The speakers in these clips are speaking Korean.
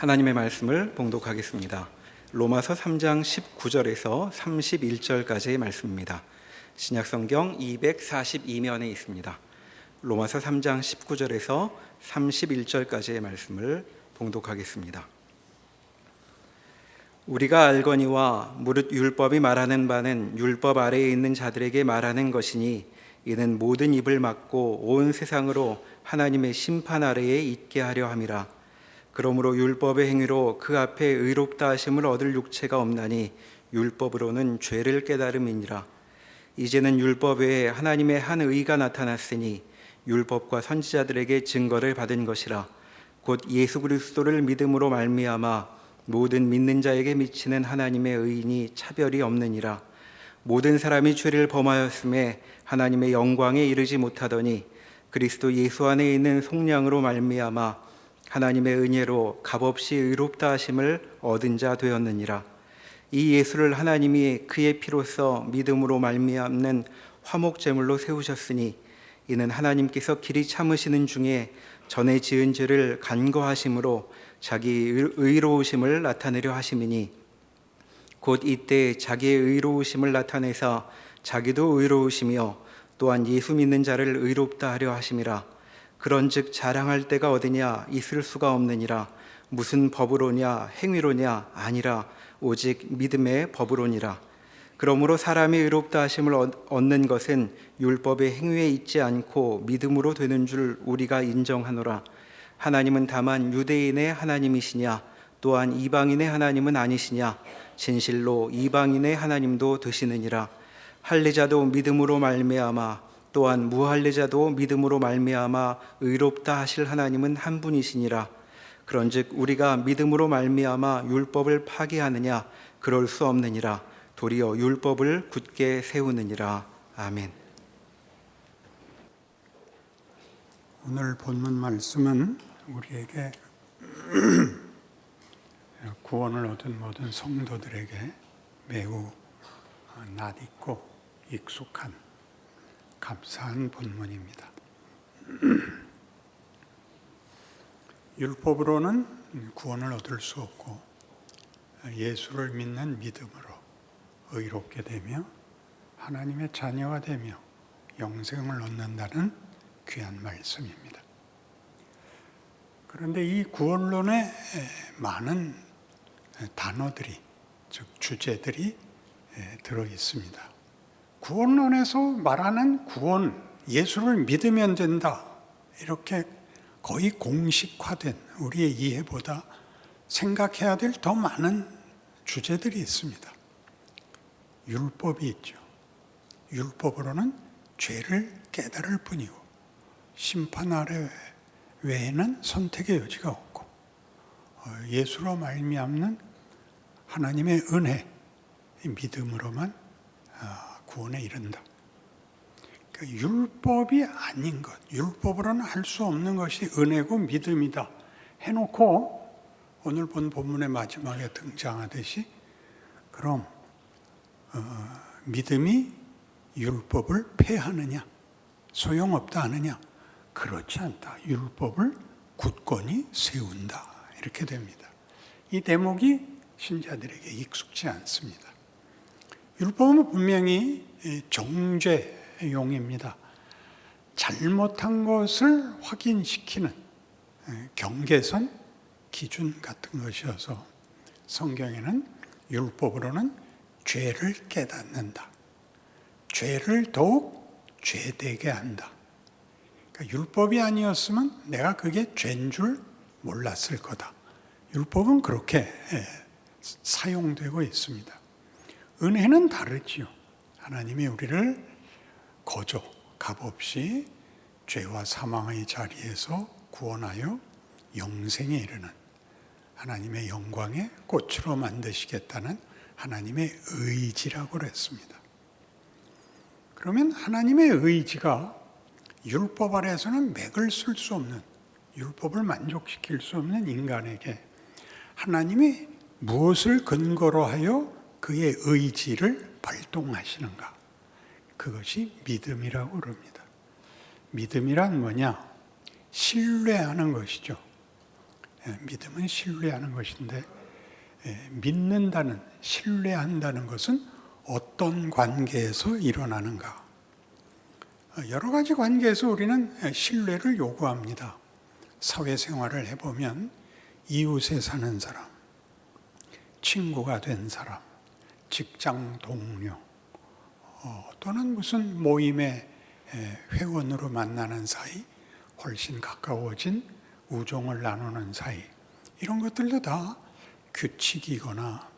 하나님의 말씀을 봉독하겠습니다. 로마서 3장 19절에서 31절까지의 말씀입니다. 신약성경 242면에 있습니다. 로마서 3장 19절에서 31절까지의 말씀을 봉독하겠습니다. 우리가 알거니와 무릇 율법이 말하는 바는 율법 아래에 있는 자들에게 말하는 것이니 이는 모든 입을 막고 온 세상으로 하나님의 심판 아래에 있게 하려 함이라. 그러므로 율법의 행위로 그 앞에 의롭다 하심을 얻을 육체가 없나니 율법으로는 죄를 깨달음이니라. 이제는 율법 외에 하나님의 한 의가 나타났으니 율법과 선지자들에게 증거를 받은 것이라. 곧 예수 그리스도를 믿음으로 말미암아 모든 믿는 자에게 미치는 하나님의 의인이 차별이 없느니라. 모든 사람이 죄를 범하였음에 하나님의 영광에 이르지 못하더니 그리스도 예수 안에 있는 속량으로 말미암아 하나님의 은혜로 값없이 의롭다 하심을 얻은 자 되었느니라. 이 예수를 하나님이 그의 피로써 믿음으로 말미암는 화목제물로 세우셨으니 이는 하나님께서 길이 참으시는 중에 전에 지은 죄를 간거하심으로 자기 의로우심을 나타내려 하심이니 곧 이때 자기의 의로우심을 나타내사 자기도 의로우시며 또한 예수 믿는 자를 의롭다 하려 하심이라. 그런즉 자랑할 데가 어디냐? 있을 수가 없느니라. 무슨 법으로냐? 행위로냐? 아니라 오직 믿음의 법으로니라. 그러므로 사람이 의롭다 하심을 얻는 것은 율법의 행위에 있지 않고 믿음으로 되는 줄 우리가 인정하노라. 하나님은 다만 유대인의 하나님이시냐? 또한 이방인의 하나님은 아니시냐? 진실로 이방인의 하나님도 되시느니라. 할례자도 믿음으로 말미암아 또한 무할례자도 믿음으로 말미암아 의롭다 하실 하나님은 한 분이시니라. 그런즉 우리가 믿음으로 말미암아 율법을 파기하느냐? 그럴 수 없느니라. 도리어 율법을 굳게 세우느니라. 아멘. 오늘 본문 말씀은 우리에게 구원을 얻은 모든 성도들에게 매우 낯익고 익숙한 감사한 본문입니다. 율법으로는 구원을 얻을 수 없고 예수를 믿는 믿음으로 의롭게 되며 하나님의 자녀가 되며 영생을 얻는다는 귀한 말씀입니다. 그런데 이 구원론에 많은 단어들이, 즉 주제들이 들어 있습니다. 구원론에서 말하는 구원, 예수를 믿으면 된다, 이렇게 거의 공식화된 우리의 이해보다 생각해야 될 더 많은 주제들이 있습니다. 율법이 있죠. 율법으로는 죄를 깨달을 뿐이고 심판 아래 외에는 선택의 여지가 없고 예수로 말미암는 하나님의 은혜, 믿음으로만 구원에 이른다. 그러니까 율법이 아닌 것, 율법으로는 할 수 없는 것이 은혜고 믿음이다 해놓고 오늘 본 본문의 마지막에 등장하듯이 그럼 믿음이 율법을 폐하느냐, 소용없다 하느냐? 그렇지 않다. 율법을 굳건히 세운다. 이렇게 됩니다. 이 대목이 신자들에게 익숙지 않습니다. 율법은 분명히 정죄용입니다. 잘못한 것을 확인시키는 경계선, 기준 같은 것이어서 성경에는 율법으로는 죄를 깨닫는다. 죄를 더욱 죄되게 한다. 그러니까 율법이 아니었으면 내가 그게 죄인 줄 몰랐을 거다. 율법은 그렇게 사용되고 있습니다. 은혜는 다르지요. 하나님이 우리를 거저 값없이 죄와 사망의 자리에서 구원하여 영생에 이르는 하나님의 영광의 꽃으로 만드시겠다는 하나님의 의지라고 그랬습니다. 그러면 하나님의 의지가 율법 아래에서는 맥을 쓸 수 없는, 율법을 만족시킬 수 없는 인간에게 하나님이 무엇을 근거로 하여 그의 의지를 발동하시는가? 그것이 믿음이라고 그럽니다. 믿음이란 뭐냐? 신뢰하는 것이죠. 믿음은 신뢰하는 것인데 믿는다는, 신뢰한다는 것은 어떤 관계에서 일어나는가? 여러 가지 관계에서 우리는 신뢰를 요구합니다. 사회생활을 해보면 이웃에 사는 사람, 친구가 된 사람, 직장 동료, 또는 무슨 모임의 회원으로 만나는 사이, 훨씬 가까워진 우정을 나누는 사이, 이런 것들도 다 규칙이거나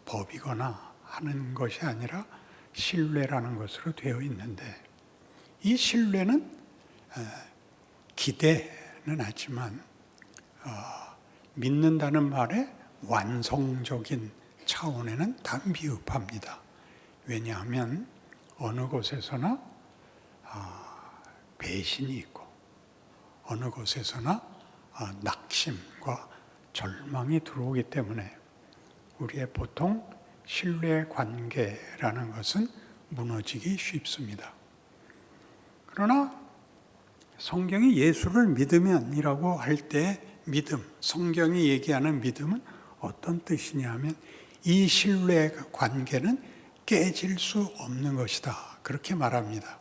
법이거나 하는 것이 아니라 신뢰라는 것으로 되어 있는데, 이 신뢰는 기대는 하지만 믿는다는 말의 완성적인 차원에는 단비읍합니다. 왜냐하면 어느 곳에서나 배신이 있고 어느 곳에서나 낙심과 절망이 들어오기 때문에 우리의 보통 신뢰 관계라는 것은 무너지기 쉽습니다. 그러나 성경이 예수를 믿으면이라고 할 때 믿음, 성경이 얘기하는 믿음은 어떤 뜻이냐 하면 이 신뢰 관계는 깨질 수 없는 것이다, 그렇게 말합니다.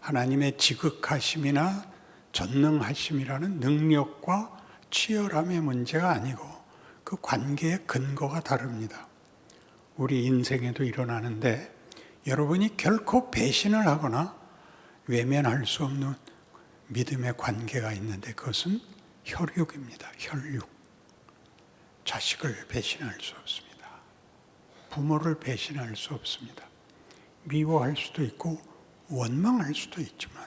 하나님의 지극하심이나 전능하심이라는 능력과 치열함의 문제가 아니고 그 관계의 근거가 다릅니다. 우리 인생에도 일어나는데 여러분이 결코 배신을 하거나 외면할 수 없는 믿음의 관계가 있는데 그것은 혈육입니다. 혈육. 자식을 배신할 수 없습니다. 부모를 배신할 수 없습니다. 미워할 수도 있고 원망할 수도 있지만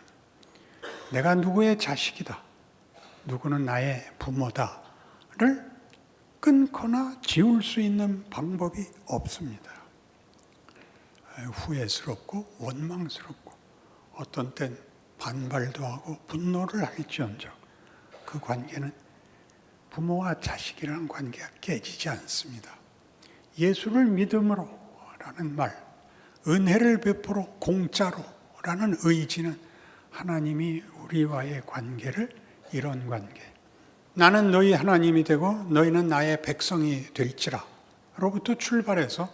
내가 누구의 자식이다, 누구는 나의 부모다를 끊거나 지울 수 있는 방법이 없습니다. 후회스럽고 원망스럽고 어떤 땐 반발도 하고 분노를 할지언정 그 관계는, 부모와 자식이라는 관계가 깨지지 않습니다. 예수를 믿음으로 라는 말, 은혜를 베풀어 공짜로 라는 의지는 하나님이 우리와의 관계를, 이런 관계, 나는 너희 하나님이 되고 너희는 나의 백성이 될지라 로부터 출발해서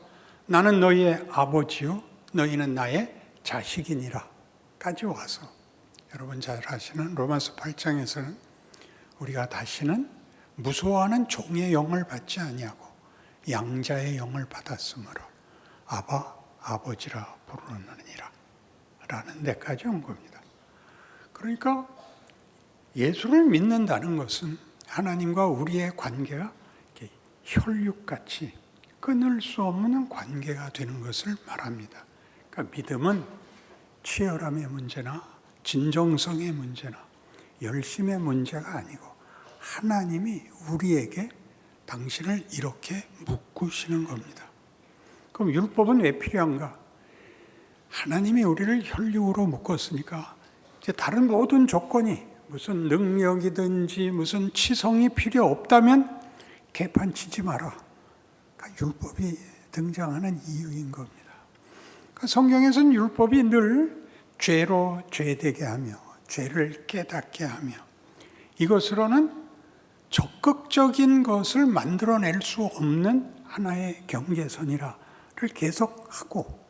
나는 너희의 아버지요 너희는 나의 자식이니라 까지 와서, 여러분 잘 아시는 로마서 8장에서는 우리가 다시는 무서워하는 종의 영을 받지 아니하고 양자의 영을 받았으므로 아바, 아버지라 부르느니라 라는 데까지 온 겁니다. 그러니까 예수를 믿는다는 것은 하나님과 우리의 관계가 혈육같이 끊을 수 없는 관계가 되는 것을 말합니다. 그러니까 믿음은 치열함의 문제나 진정성의 문제나 열심의 문제가 아니고 하나님이 우리에게 당신을 이렇게 묶으시는 겁니다. 그럼 율법은 왜 필요한가? 하나님이 우리를 혈육으로 묶었으니까 이제 다른 모든 조건이, 무슨 능력이든지 무슨 치성이 필요 없다면 개판치지 마라. 그러니까 율법이 등장하는 이유인 겁니다. 그러니까 성경에서는 율법이 늘 죄로 죄되게 하며 죄를 깨닫게 하며 이것으로는 적극적인 것을 만들어낼 수 없는 하나의 경계선이라를 계속하고,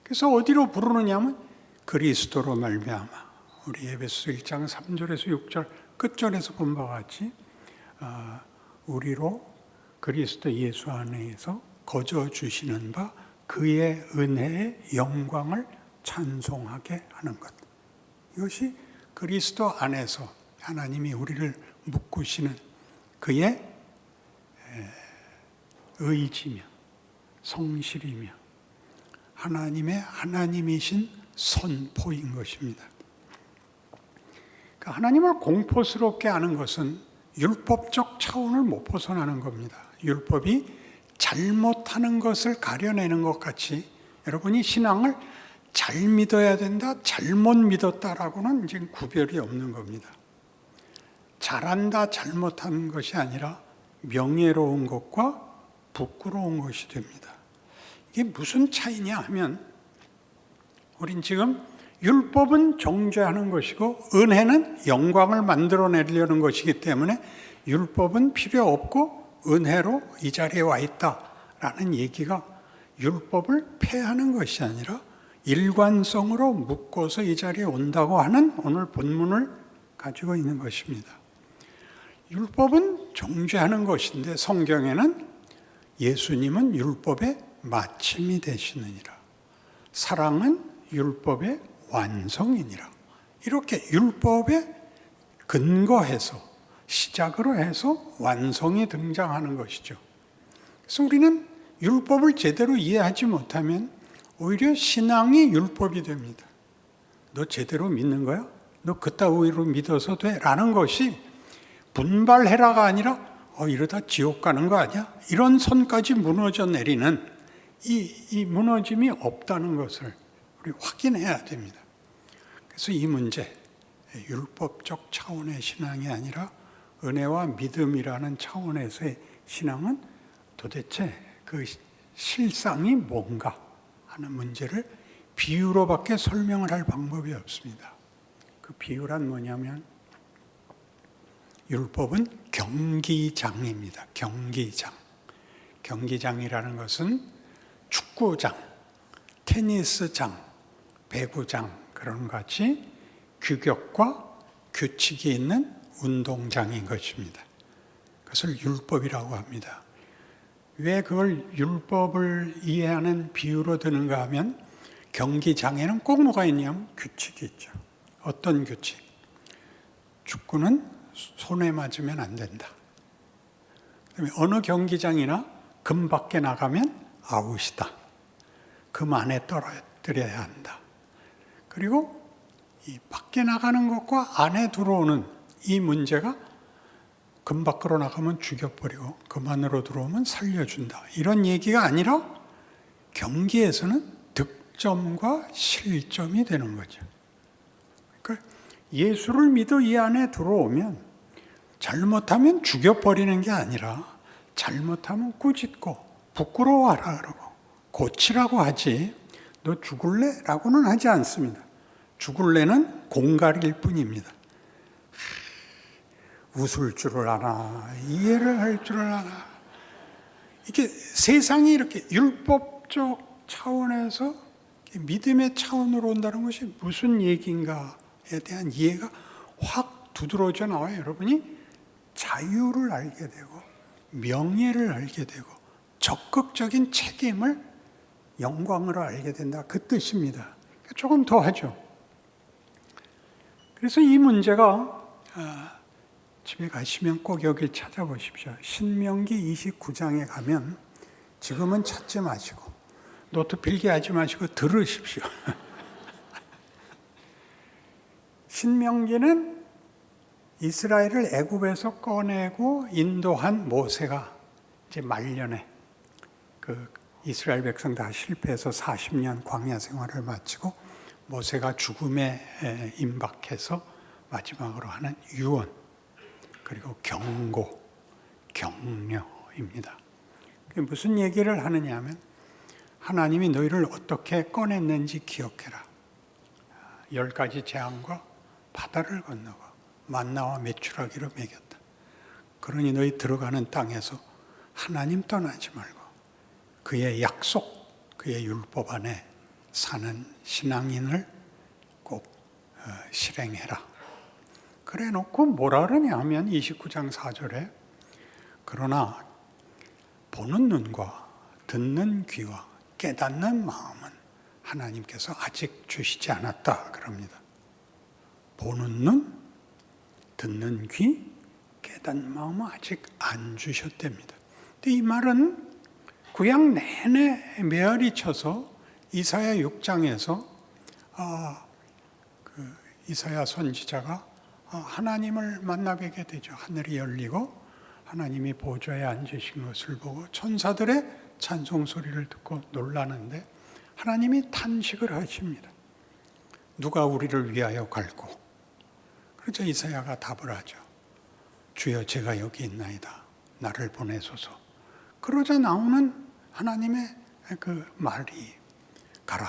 그래서 어디로 부르느냐 하면 그리스도로 말미암아, 우리 에베소 1장 3절에서 6절 끝절에서 본 바와 같이 우리로 그리스도 예수 안에서 거저 주시는 바 그의 은혜의 영광을 찬송하게 하는 것, 이것이 그리스도 안에서 하나님이 우리를 묶으시는 그의 의지며 성실이며 하나님의 하나님이신 선포인 것입니다. 그러니까 하나님을 공포스럽게 하는 것은 율법적 차원을 못 벗어나는 겁니다. 율법이 잘못하는 것을 가려내는 것 같이 여러분이 신앙을 잘 믿어야 된다, 잘못 믿었다라고는 이제 구별이 없는 겁니다. 잘한다, 잘못하는 것이 아니라 명예로운 것과 부끄러운 것이 됩니다. 이게 무슨 차이냐 하면, 우린 지금 율법은 정죄하는 것이고 은혜는 영광을 만들어내려는 것이기 때문에 율법은 필요 없고 은혜로 이 자리에 와 있다라는 얘기가 율법을 폐하는 것이 아니라 일관성으로 묶어서 이 자리에 온다고 하는 오늘 본문을 가지고 있는 것입니다. 율법은 정죄하는 것인데 성경에는 예수님은 율법의 마침이 되시느니라. 사랑은 율법의 완성이니라. 이렇게 율법에 근거해서 시작으로 해서 완성이 등장하는 것이죠. 그래서 우리는 율법을 제대로 이해하지 못하면 오히려 신앙이 율법이 됩니다. 너 제대로 믿는 거야? 너 그따위로 믿어서 돼? 라는 것이 분발해라가 아니라 이러다 지옥 가는 거 아니야? 이런 선까지 무너져 내리는 이 무너짐이 없다는 것을 우리 확인해야 됩니다. 그래서 이 문제, 율법적 차원의 신앙이 아니라 은혜와 믿음이라는 차원에서의 신앙은 도대체 그 실상이 뭔가 하는 문제를 비유로밖에 설명을 할 방법이 없습니다. 그 비유란 뭐냐면 율법은 경기장입니다. 경기장. 경기장이라는 것은 축구장, 테니스장, 배구장 그런 같이 규격과 규칙이 있는 운동장인 것입니다. 그것을 율법이라고 합니다. 왜 그걸 율법을 이해하는 비유로 드는가 하면 경기장에는 꼭 뭐가 있냐면 규칙이 있죠. 어떤 규칙? 축구는 손에 맞으면 안 된다. 그다음에 어느 경기장이나 금 밖에 나가면 아웃이다. 금 안에 떨어뜨려야 한다. 그리고 이 밖에 나가는 것과 안에 들어오는 이 문제가 금 밖으로 나가면 죽여버리고 금 안으로 들어오면 살려준다. 이런 얘기가 아니라 경기에서는 득점과 실점이 되는 거죠. 그러니까 예수를 믿어 이 안에 들어오면 잘못하면 죽여버리는 게 아니라 잘못하면 꾸짖고 부끄러워하라 그러고 고치라고 하지 너 죽을래? 라고는 하지 않습니다. 죽을래는 공갈일 뿐입니다. 웃을 줄을 아나 이해를 할 줄을 아나 이게 세상이 이렇게 율법적 차원에서 믿음의 차원으로 온다는 것이 무슨 얘기인가에 대한 이해가 확 두드러져 나와요. 여러분이 자유를 알게 되고 명예를 알게 되고 적극적인 책임을 영광으로 알게 된다. 그 뜻입니다. 조금 더 하죠. 그래서 이 문제가 집에 가시면 꼭 여길 찾아보십시오. 신명기 29장에 가면 지금은 찾지 마시고 노트 필기하지 마시고 들으십시오. 신명기는 이스라엘을 애굽에서 꺼내고 인도한 모세가 이제 말년에 그 이스라엘 백성 다 실패해서 40년 광야 생활을 마치고 모세가 죽음에 임박해서 마지막으로 하는 유언 그리고 경고, 격려입니다. 그게 무슨 얘기를 하느냐 하면 하나님이 너희를 어떻게 꺼냈는지 기억해라. 10가지 재앙과 바다를 건너고 만나와 메추라기로 먹였다. 그러니 너희 들어가는 땅에서 하나님 떠나지 말고 그의 약속, 그의 율법 안에 사는 신앙인을 꼭 실행해라. 그래 놓고 뭐라 그러냐 하면 29장 4절에 그러나 보는 눈과 듣는 귀와 깨닫는 마음은 하나님께서 아직 주시지 않았다 그럽니다. 보는 눈, 듣는 귀, 깨닫는 마음은 아직 안 주셨답니다. 근데 이 말은 구약 내내 메아리 쳐서 이사야 6장에서 이사야 선지자가 하나님을 만나 뵙게 되죠. 하늘이 열리고 하나님이 보좌에 앉으신 것을 보고 천사들의 찬송 소리를 듣고 놀라는데 하나님이 탄식을 하십니다. 누가 우리를 위하여 갈고? 그래서 이사야가 답을 하죠. 주여 제가 여기 있나이다. 나를 보내소서. 그러자 나오는 하나님의 그 말이 가라.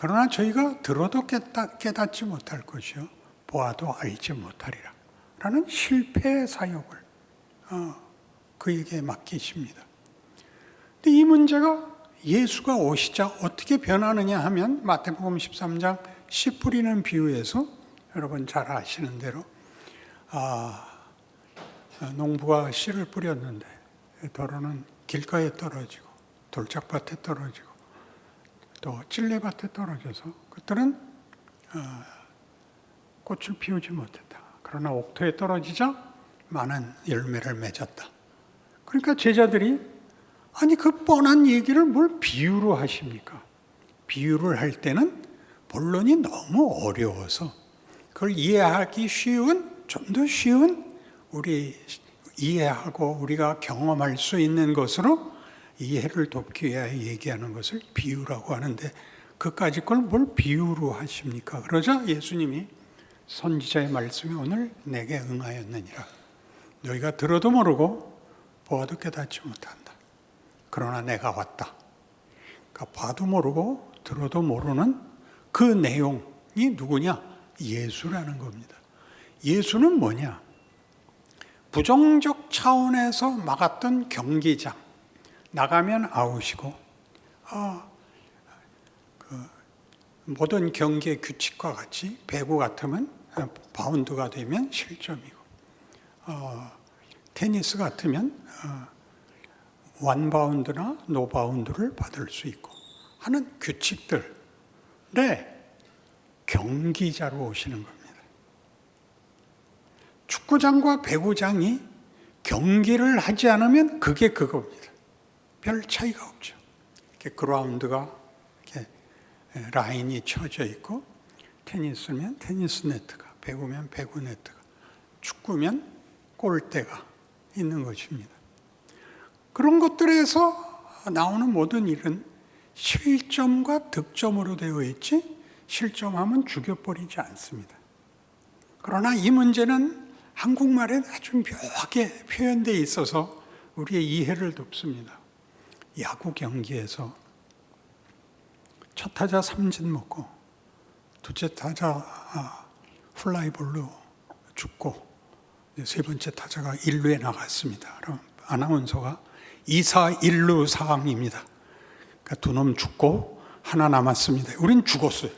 그러나 저희가 들어도 깨닫지 못할 것이요 보아도 알지 못하리라 라는 실패의 사역을 그에게 맡기십니다. 근데 이 문제가 예수가 오시자 어떻게 변하느냐 하면 마태복음 13장 씨 뿌리는 비유에서 여러분 잘 아시는 대로 농부가 씨를 뿌렸는데 도로는 길가에 떨어지고 돌짝밭에 떨어지고 또 찔레밭에 떨어져서 그들은 꽃을 피우지 못했다. 그러나 옥토에 떨어지자 많은 열매를 맺었다. 그러니까 제자들이 아니 그 뻔한 얘기를 뭘 비유로 하십니까? 비유를 할 때는 본론이 너무 어려워서 그걸 이해하기 쉬운 좀 더 쉬운 우리 이해하고 우리가 경험할 수 있는 것으로 이해를 돕기 위하여 얘기하는 것을 비유라고 하는데 그까짓 걸 뭘 비유로 하십니까? 그러자 예수님이 선지자의 말씀이 오늘 내게 응하였느니라. 너희가 들어도 모르고 보아도 깨닫지 못한다. 그러나 내가 왔다. 그러니까 봐도 모르고 들어도 모르는 그 내용이 누구냐? 예수라는 겁니다. 예수는 뭐냐? 부정적 차원에서 막았던 경기장, 나가면 아웃이고, 모든 경기의 규칙과 같이 배구 같으면 바운드가 되면 실점이고, 테니스 같으면 원바운드나 노바운드를 받을 수 있고 하는 규칙들의 경기자로 오시는 겁니다. 축구장과 배구장이 경기를 하지 않으면 그게 그겁니다. 별 차이가 없죠. 이렇게 그라운드가 이렇게 라인이 쳐져 있고 테니스면 테니스 네트가, 배구면 배구 네트가, 축구면 골대가 있는 것입니다. 그런 것들에서 나오는 모든 일은 실점과 득점으로 되어 있지 실점하면 죽여버리지 않습니다. 그러나 이 문제는 한국말에 아주 묘하게 표현되어 있어서 우리의 이해를 돕습니다. 야구 경기에서 첫 타자 삼진 먹고 둘째 타자 플라이볼로 죽고 세 번째 타자가 1루에 나갔습니다. 그럼 아나운서가 2사 1루 상황입니다. 그러니까 두 놈 죽고 하나 남았습니다. 우린 죽었어요.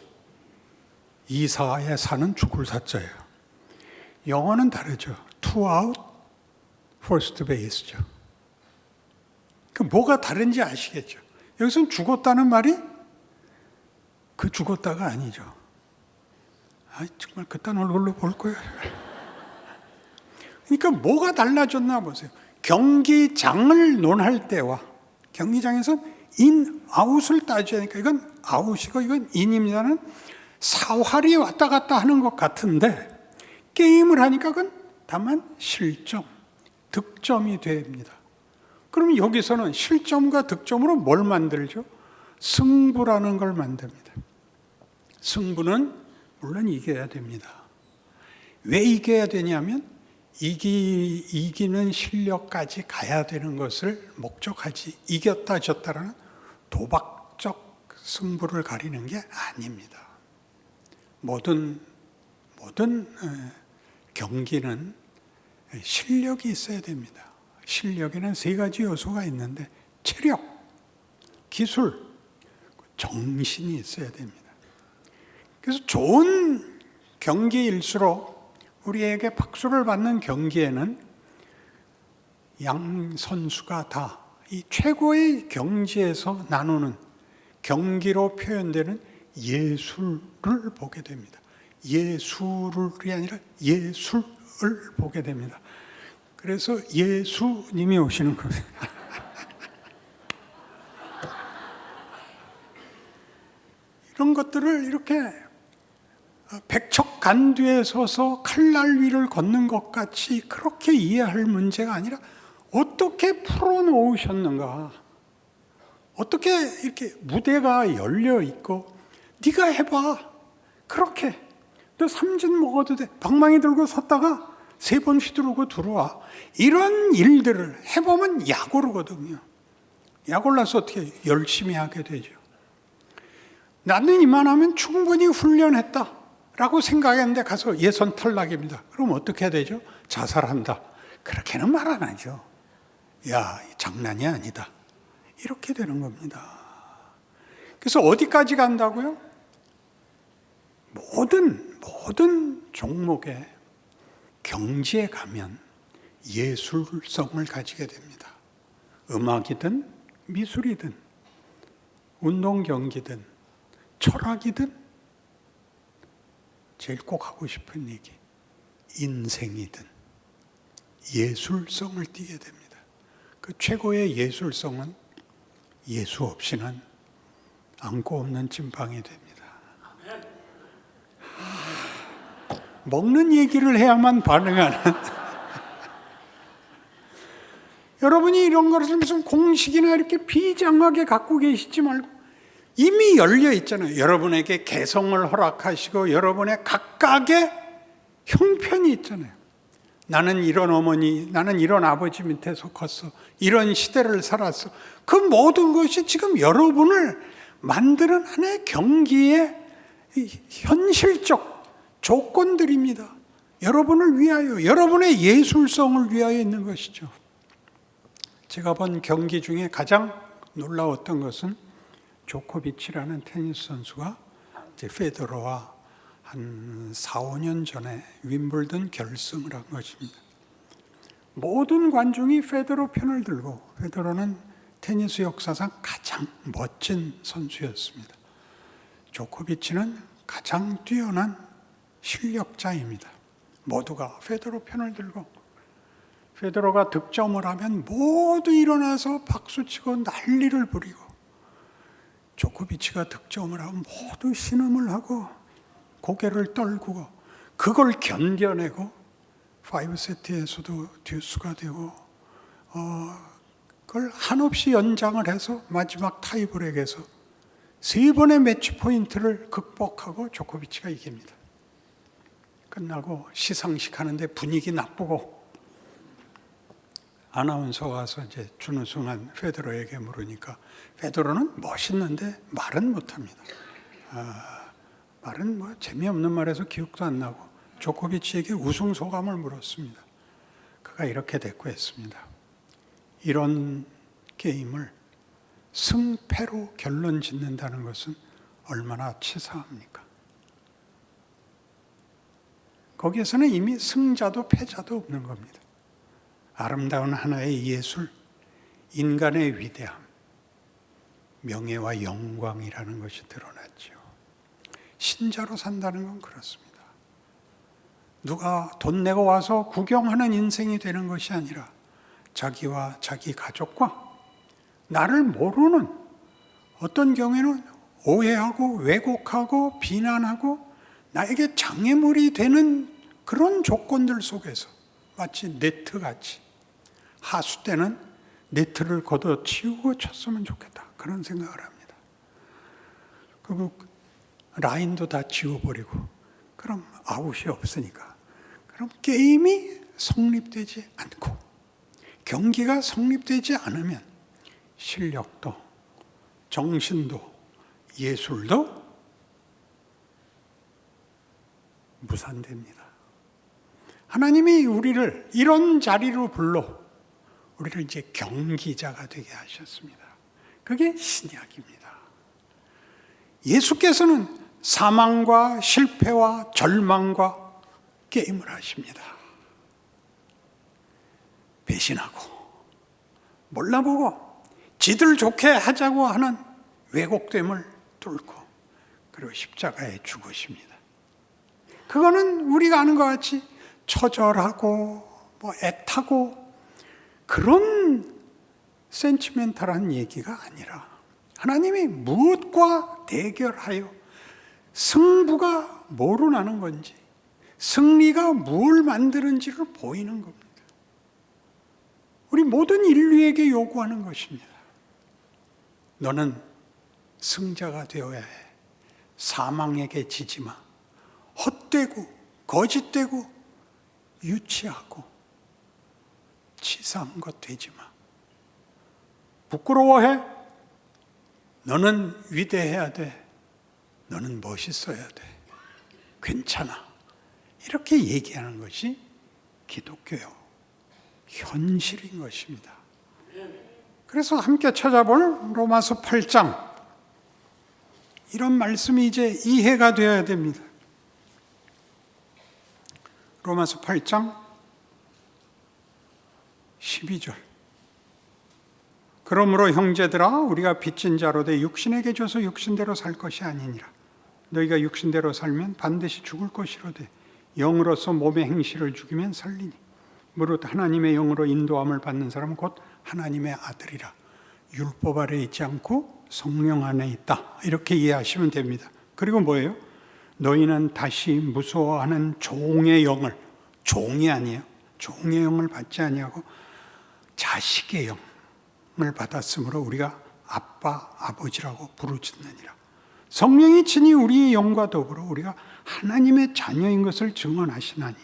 2사의 사는 죽을 사자예요. 영어는 다르죠. Two out, first base죠. 그 뭐가 다른지 아시겠죠? 여기서는 죽었다는 말이 그 죽었다가 아니죠. 정말 그딴 얼굴로 볼 거예요. 그러니까 뭐가 달라졌나 보세요. 경기장을 논할 때와 경기장에서 인, 아웃을 따져야 하니까 이건 아웃이고 이건 인입니다는 사활이 왔다 갔다 하는 것 같은데 게임을 하니까 그건 다만 실점, 득점이 됩니다. 그럼 여기서는 실점과 득점으로 뭘 만들죠? 승부라는 걸 만듭니다. 승부는 물론 이겨야 됩니다. 왜 이겨야 되냐면 이기는 실력까지 가야 되는 것을 목적하지 이겼다 졌다라는 도박적 승부를 가리는 게 아닙니다. 모든 경기는 실력이 있어야 됩니다. 실력에는 세 가지 요소가 있는데 체력, 기술, 정신이 있어야 됩니다. 그래서 좋은 경기일수록 우리에게 박수를 받는 경기에는 양 선수가 다 이 최고의 경지에서 나누는 경기로 표현되는 예술을 보게 됩니다. 예술이 아니라 예술을 보게 됩니다. 그래서 예수님이 오시는 겁니다. 이런 것들을 이렇게 백척간두에 서서 칼날 위를 걷는 것 같이 그렇게 이해할 문제가 아니라 어떻게 풀어놓으셨는가, 어떻게 이렇게 무대가 열려 있고 네가 해봐, 그렇게 너 삼진 먹어도 돼, 방망이 들고 섰다가 3번 휘두르고 들어와, 이런 일들을 해보면 약오르거든요. 약올라서 어떻게 열심히 하게 되죠. 나는 이만하면 충분히 훈련했다라고 생각했는데 가서 예선 탈락입니다. 그럼 어떻게 해야 되죠? 자살한다. 그렇게는 말 안 하죠. 야, 장난이 아니다. 이렇게 되는 겁니다. 그래서 어디까지 간다고요? 모든 종목에 경지에 가면 예술성을 가지게 됩니다. 음악이든 미술이든 운동 경기든 철학이든 제일 꼭 하고 싶은 얘기, 인생이든 예술성을 띠게 됩니다. 그 최고의 예술성은 예수 없이는 안고 없는 찐빵이 됩니다. 먹는 얘기를 해야만 반응하는 여러분이 이런 것을 무슨 공식이나 이렇게 비장하게 갖고 계시지 말고 이미 열려 있잖아요. 여러분에게 개성을 허락하시고 여러분의 각각의 형편이 있잖아요. 나는 이런 어머니, 나는 이런 아버지 밑에서 컸어. 이런 시대를 살았어. 그 모든 것이 지금 여러분을 만드는 하나의 경기의 현실적 조건들입니다. 여러분을 위하여, 여러분의 예술성을 위하여 있는 것이죠. 제가 본 경기 중에 가장 놀라웠던 것은 조코비치라는 테니스 선수가 이제 페더러와 한 4, 5년 전에 윈블던 결승을 한 것입니다. 모든 관중이 페더러 편을 들고, 페더러는 테니스 역사상 가장 멋진 선수였습니다. 조코비치는 가장 뛰어난 실력자입니다. 모두가 페더러 편을 들고, 페더러가 득점을 하면 모두 일어나서 박수치고 난리를 부리고, 조코비치가 득점을 하면 모두 신음을 하고 고개를 떨구고, 그걸 견뎌내고 5세트에서도 듀스가 되고, 그걸 한없이 연장을 해서 마지막 타이브렉에서 3번의 매치 포인트를 극복하고 조코비치가 이깁니다. 끝나고 시상식 하는데 분위기 나쁘고, 아나운서가 와서 이제 준우승한 페더러에게 물으니까 페더러는 멋있는데 말은 못합니다. 말은 뭐 재미없는 말에서 기억도 안 나고, 조코비치에게 우승 소감을 물었습니다. 그가 이렇게 대꾸했습니다. 이런 게임을 승패로 결론 짓는다는 것은 얼마나 치사합니까? 거기에서는 이미 승자도 패자도 없는 겁니다. 아름다운 하나의 예술, 인간의 위대함, 명예와 영광이라는 것이 드러났죠. 신자로 산다는 건 그렇습니다. 누가 돈 내고 와서 구경하는 인생이 되는 것이 아니라 자기와 자기 가족과 나를 모르는, 어떤 경우에는 오해하고 왜곡하고 비난하고 나에게 장애물이 되는 그런 조건들 속에서 마치 네트같이, 하수 때는 네트를 걷어치우고 쳤으면 좋겠다, 그런 생각을 합니다. 그리고 라인도 다 지워버리고, 그럼 아웃이 없으니까, 그럼 게임이 성립되지 않고, 경기가 성립되지 않으면 실력도 정신도 예술도 무산됩니다. 하나님이 우리를 이런 자리로 불러 우리를 이제 경기자가 되게 하셨습니다. 그게 신약입니다. 예수께서는 사망과 실패와 절망과 게임을 하십니다. 배신하고 몰라보고 지들 좋게 하자고 하는 왜곡됨을 뚫고, 그리고 십자가에 죽으십니다. 그거는 우리가 아는 것 같이 처절하고 뭐 애타고 그런 센티멘탈한 얘기가 아니라, 하나님이 무엇과 대결하여 승부가 뭐로 나는 건지, 승리가 뭘 만드는지를 보이는 겁니다. 우리 모든 인류에게 요구하는 것입니다. 너는 승자가 되어야 해. 사망에게 지지 마. 헛되고 거짓되고 유치하고 치사한 것 되지 마. 부끄러워해? 너는 위대해야 돼. 너는 멋있어야 돼. 괜찮아. 이렇게 얘기하는 것이 기독교요. 현실인 것입니다. 그래서 함께 찾아볼 로마서 8장. 이런 말씀이 이제 이해가 되어야 됩니다. 로마서 8장 12절. 그러므로 형제들아 우리가 빚진 자로 돼 육신에게 줘서 육신대로 살 것이 아니니라. 너희가 육신대로 살면 반드시 죽을 것이로되 영으로서 몸의 행실을 죽이면 살리니 무릇 하나님의 영으로 인도함을 받는 사람은 곧 하나님의 아들이라. 율법 아래 있지 않고 성령 안에 있다. 이렇게 이해하시면 됩니다. 그리고 뭐예요? 너희는 다시 무서워하는 종의 영을, 종이 아니에요. 종의 영을 받지 아니하고 자식의 영을 받았으므로 우리가 아빠, 아버지라고 부르짖느니라. 성령이 친히 우리의 영과 더불어 우리가 하나님의 자녀인 것을 증언하시나니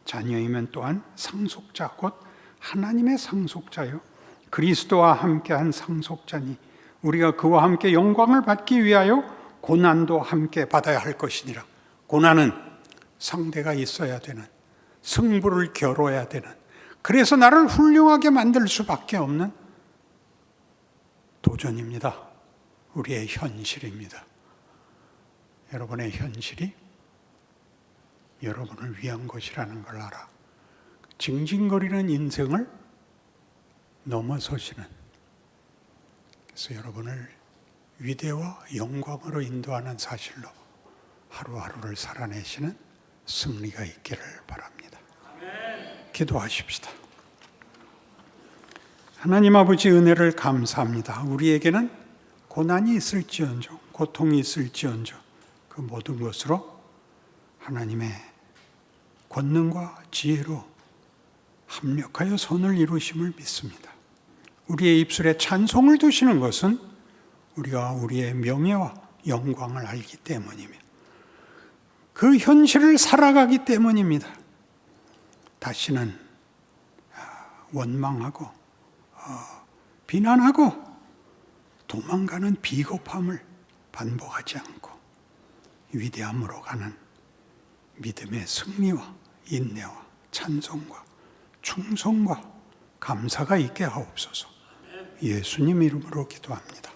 자녀이면 또한 상속자 곧 하나님의 상속자요 그리스도와 함께한 상속자니 우리가 그와 함께 영광을 받기 위하여 고난도 함께 받아야 할 것이니라. 고난은 상대가 있어야 되는, 승부를 겨뤄야 되는, 그래서 나를 훌륭하게 만들 수밖에 없는 도전입니다. 우리의 현실입니다. 여러분의 현실이 여러분을 위한 것이라는 걸 알아. 징징거리는 인생을 넘어서시는, 그래서 여러분을 위대와 영광으로 인도하는 사실로 하루하루를 살아내시는 승리가 있기를 바랍니다. 기도하십시다. 하나님 아버지 은혜를 감사합니다. 우리에게는 고난이 있을지언정, 고통이 있을지언정 그 모든 것으로 하나님의 권능과 지혜로 합력하여 선을 이루심을 믿습니다. 우리의 입술에 찬송을 두시는 것은 우리가 우리의 명예와 영광을 알기 때문이며 그 현실을 살아가기 때문입니다. 다시는 원망하고 비난하고 도망가는 비겁함을 반복하지 않고 위대함으로 가는 믿음의 승리와 인내와 찬송과 충성과 감사가 있게 하옵소서. 예수님 이름으로 기도합니다.